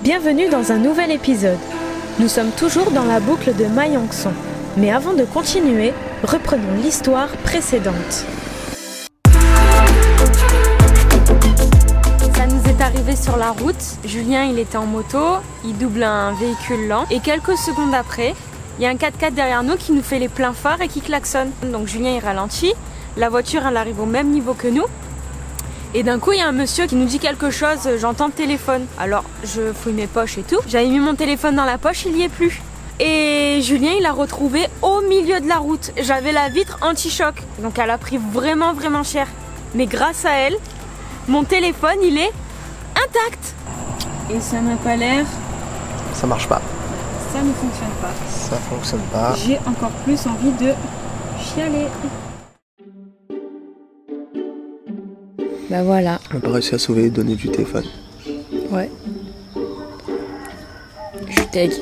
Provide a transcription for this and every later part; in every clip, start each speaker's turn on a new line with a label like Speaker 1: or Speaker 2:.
Speaker 1: Bienvenue dans un nouvel épisode. Nous sommes toujours dans la boucle de Mayenxon. Mais avant de continuer, reprenons l'histoire précédente.
Speaker 2: Ça nous est arrivé sur la route. Julien, il était en moto, il double un véhicule lent. Et quelques secondes après, il y a un 4x4 derrière nous qui nous fait les pleins phares et qui klaxonne. Donc Julien, il ralentit. La voiture, elle arrive au même niveau que nous. Et d'un coup, il y a un monsieur qui nous dit quelque chose, j'entends le téléphone. Alors, je fouille mes poches et tout. J'avais mis mon téléphone dans la poche, il n'y est plus. Et Julien, il l'a retrouvé au milieu de la route. J'avais la vitre anti-choc. Donc, elle a pris vraiment cher. Mais grâce à elle, mon téléphone, il est intact. Et ça n'a pas l'air...
Speaker 3: Ça marche pas.
Speaker 2: Ça ne fonctionne pas.
Speaker 3: Ça fonctionne pas.
Speaker 2: J'ai encore plus envie de chialer. Bah voilà.
Speaker 3: On n'a pas réussi à sauver les données du téléphone.
Speaker 2: Ouais. Je suis deg.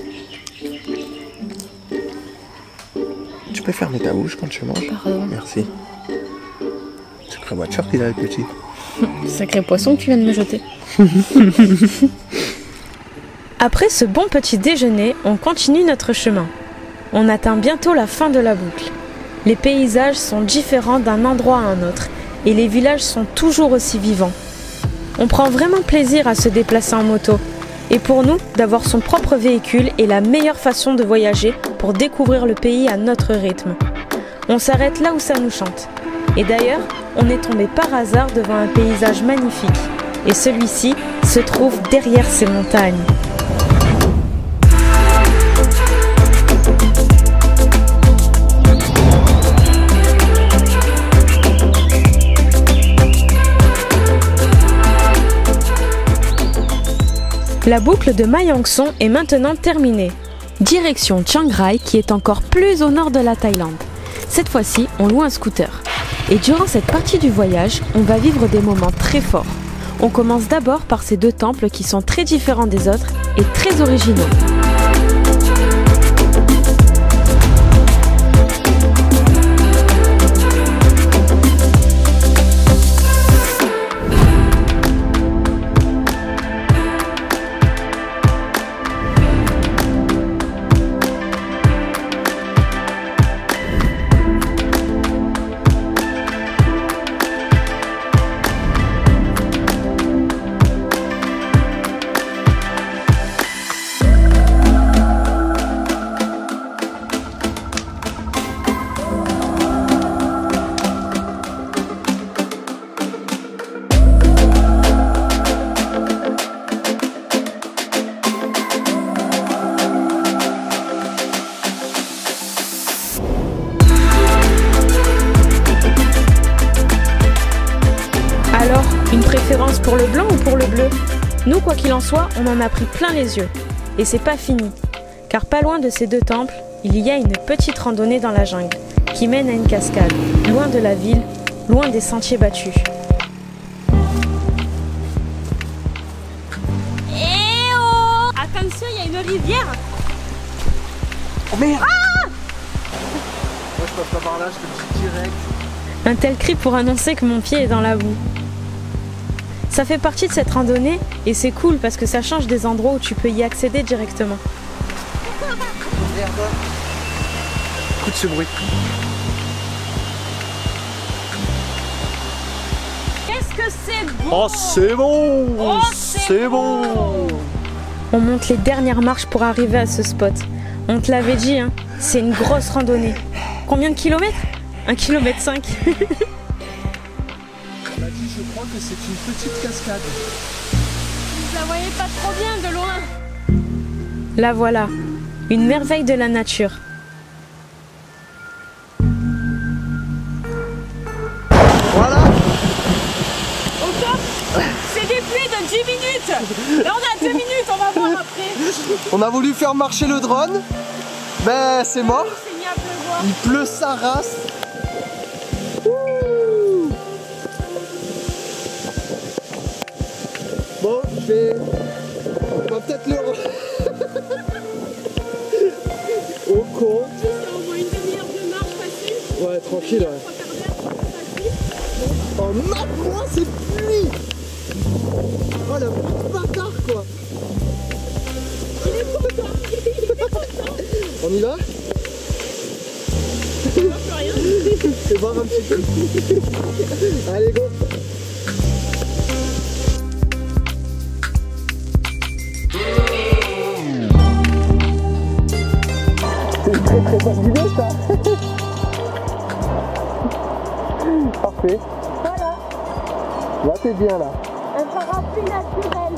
Speaker 3: Tu peux fermer ta bouche quand tu manges?
Speaker 2: Pardon.
Speaker 3: Merci. Sacrée voiture qu'il a le petit.
Speaker 2: Sacré poisson que tu viens de me jeter.
Speaker 1: Après ce bon petit déjeuner, on continue notre chemin. On atteint bientôt la fin de la boucle. Les paysages sont différents d'un endroit à un autre et les villages sont toujours aussi vivants. On prend vraiment plaisir à se déplacer en moto. Et pour nous, d'avoir son propre véhicule est la meilleure façon de voyager pour découvrir le pays à notre rythme. On s'arrête là où ça nous chante. Et d'ailleurs, on est tombé par hasard devant un paysage magnifique. Et celui-ci se trouve derrière ces montagnes. La boucle de Mayenxon est maintenant terminée. Direction Chiang Rai qui est encore plus au nord de la Thaïlande. Cette fois-ci, on loue un scooter. Et durant cette partie du voyage, on va vivre des moments très forts. On commence d'abord par ces deux temples qui sont très différents des autres et très originaux. Alors, une préférence pour le blanc ou pour le bleu? Nous, quoi qu'il en soit, on en a pris plein les yeux. Et c'est pas fini. Car pas loin de ces deux temples, il y a une petite randonnée dans la jungle, qui mène à une cascade, loin de la ville, loin des sentiers battus.
Speaker 2: Eh oh! Attention, il y a une rivière.
Speaker 3: Oh merde! Ah! Moi je passe pas par là, je te le dis direct.
Speaker 1: Un tel cri pour annoncer que mon pied est dans la boue. Ça fait partie de cette randonnée et c'est cool parce que ça change des endroits où tu peux y accéder directement.
Speaker 3: Merde! Écoute ce bruit.
Speaker 2: Qu'est-ce que c'est bon!
Speaker 3: Oh c'est bon!
Speaker 2: Oh,
Speaker 3: c'est bon!
Speaker 1: On monte les dernières marches pour arriver à ce spot. On te l'avait dit, hein, c'est une grosse randonnée. Combien de kilomètres? 1,5 km.
Speaker 3: On m'a dit, je crois que c'est une petite cascade.
Speaker 2: Vous la voyez pas trop bien de loin.
Speaker 1: La voilà, une merveille de la nature.
Speaker 3: Voilà!
Speaker 2: Au top! C'est des pluies de 10 minutes! Là on est à 2 minutes, on va voir après.
Speaker 3: On a voulu faire marcher le drone, mais c'est mort.
Speaker 2: C'est mis à pleuvoir.
Speaker 3: Il pleut sa race. Bon, on va peut-être le... Au con.
Speaker 2: C'est au moins une demi-heure de marche facile.
Speaker 3: Ouais, tranquille, ouais. Oh, mate-moi cette pluie! Oh, le bâtard, quoi! On y va? Fais voir un petit peu. Allez, go. C'est une très très bonne idée ça. Parfait.
Speaker 4: Voilà,
Speaker 3: Là t'es bien là.
Speaker 4: un parapluie naturel.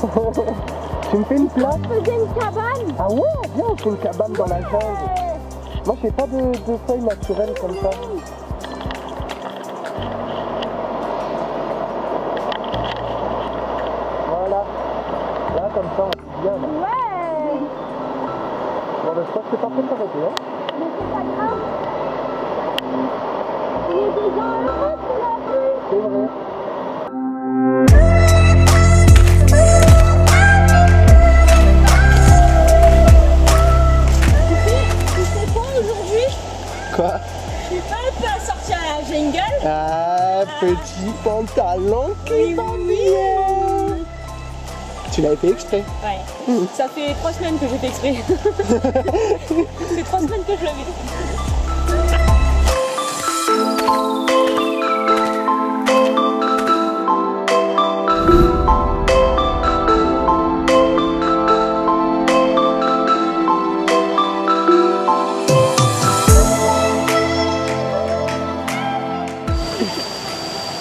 Speaker 3: Tu me fais une place?
Speaker 4: On faisait une cabane.
Speaker 3: Ah ouais, viens, on fait une cabane dans la jungle. Moi j'ai pas de feuilles naturelles comme ça. Voilà. Là comme ça on est bien là.
Speaker 4: Ouais,
Speaker 3: Bon ben je crois que c'est pas prêt de s'arrêter hein.
Speaker 4: mais c'est pas grave. Il est déjà heureux pour la pluie.
Speaker 3: C'est vrai.
Speaker 4: Tu sais quoi aujourd'hui?
Speaker 3: Quoi?
Speaker 4: Je suis pas un peu à sortir à la jungle.
Speaker 3: Ah, petit pantalon qui va bien. Tu l'avais fait exprès.
Speaker 4: Ouais, ça fait 3 semaines que j'ai fait exprès. C'est 3 semaines que je l'avais fait.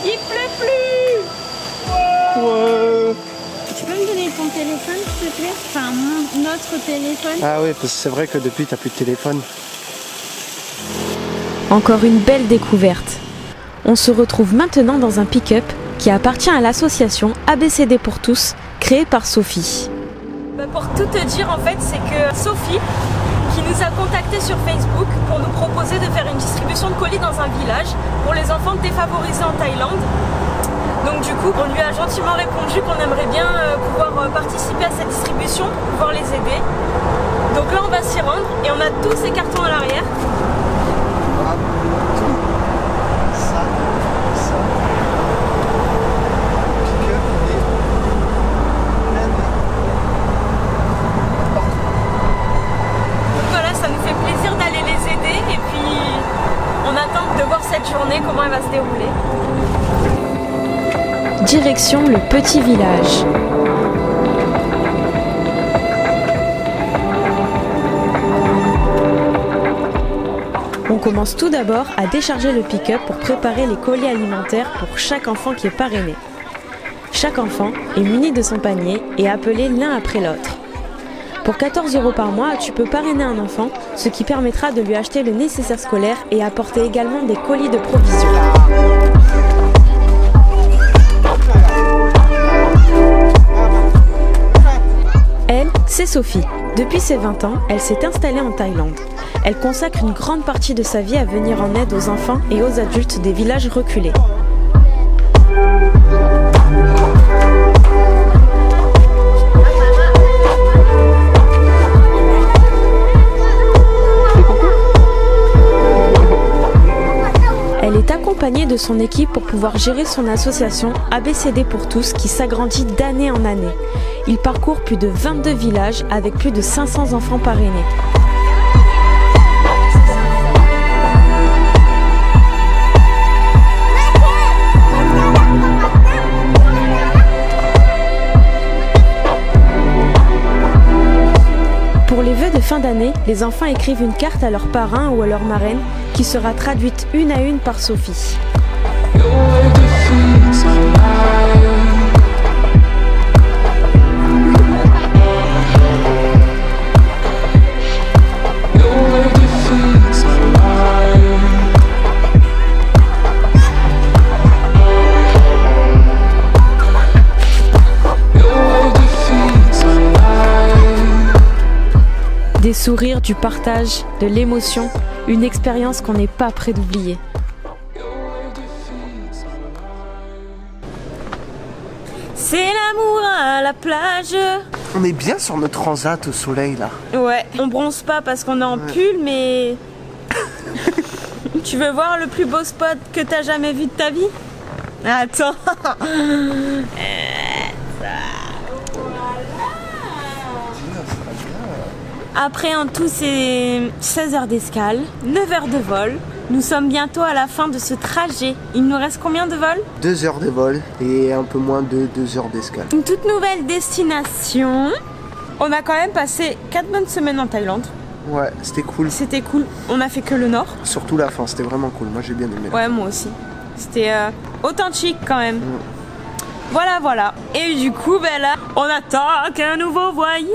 Speaker 2: Il pleut plus.
Speaker 3: Ouais.
Speaker 2: Tu peux me donner ton téléphone s'il te plaît? Enfin notre téléphone.
Speaker 3: Ah oui, parce que c'est vrai que depuis t'as plus de téléphone.
Speaker 1: Encore une belle découverte. On se retrouve maintenant dans un pick-up qui appartient à l'association ABCD pour tous, créée par Sophie.
Speaker 2: Pour tout te dire en fait, c'est que Sophie qui nous a contactés sur Facebook pour nous proposer de faire une distribution de colis dans un village pour les enfants défavorisés en Thaïlande. Donc du coup, on lui a gentiment répondu qu'on aimerait bien pouvoir participer à cette distribution, pouvoir les aider. Donc là, on va s'y rendre et on a tous ces cartons à l'arrière. Voilà, ça nous fait plaisir d'aller les aider et puis on attend de voir cette journée, comment elle va se dérouler.
Speaker 1: Direction le petit village. On commence tout d'abord à décharger le pick-up pour préparer les colis alimentaires pour chaque enfant qui est parrainé. Chaque enfant est muni de son panier et appelé l'un après l'autre. Pour 14 € par mois, tu peux parrainer un enfant, ce qui permettra de lui acheter le nécessaire scolaire et apporter également des colis de provisions. Elle, c'est Sophie. Depuis ses 20 ans, elle s'est installée en Thaïlande. Elle consacre une grande partie de sa vie à venir en aide aux enfants et aux adultes des villages reculés. Elle est accompagnée de son équipe pour pouvoir gérer son association ABCD pour tous qui s'agrandit d'année en année. Il parcourt plus de 22 villages avec plus de 500 enfants parrainés. Pour les vœux de fin d'année, les enfants écrivent une carte à leur parrain ou à leur marraine qui sera traduite une à une par Sophie. Des sourires, du partage, de l'émotion, une expérience qu'on n'est pas prêt d'oublier.
Speaker 2: C'est l'amour à la plage.
Speaker 3: On est bien sur notre transat au soleil là.
Speaker 2: Ouais, on bronze pas parce qu'on est en pull, mais... Tu veux voir le plus beau spot que t'as jamais vu de ta vie? Attends. Après en tout c'est 16 heures d'escale, 9 heures de vol. Nous sommes bientôt à la fin de ce trajet. Il nous reste combien de vols?
Speaker 3: 2 heures de vol et un peu moins de 2 heures d'escale.
Speaker 2: Une toute nouvelle destination. On a quand même passé 4 bonnes semaines en Thaïlande.
Speaker 3: Ouais, c'était cool.
Speaker 2: C'était cool. On a fait que le nord.
Speaker 3: Surtout la fin, c'était vraiment cool. Moi j'ai bien aimé.
Speaker 2: Ouais, moi aussi. C'était authentique quand même. Voilà, voilà. Et du coup, ben là, on attend qu'un nouveau voyage.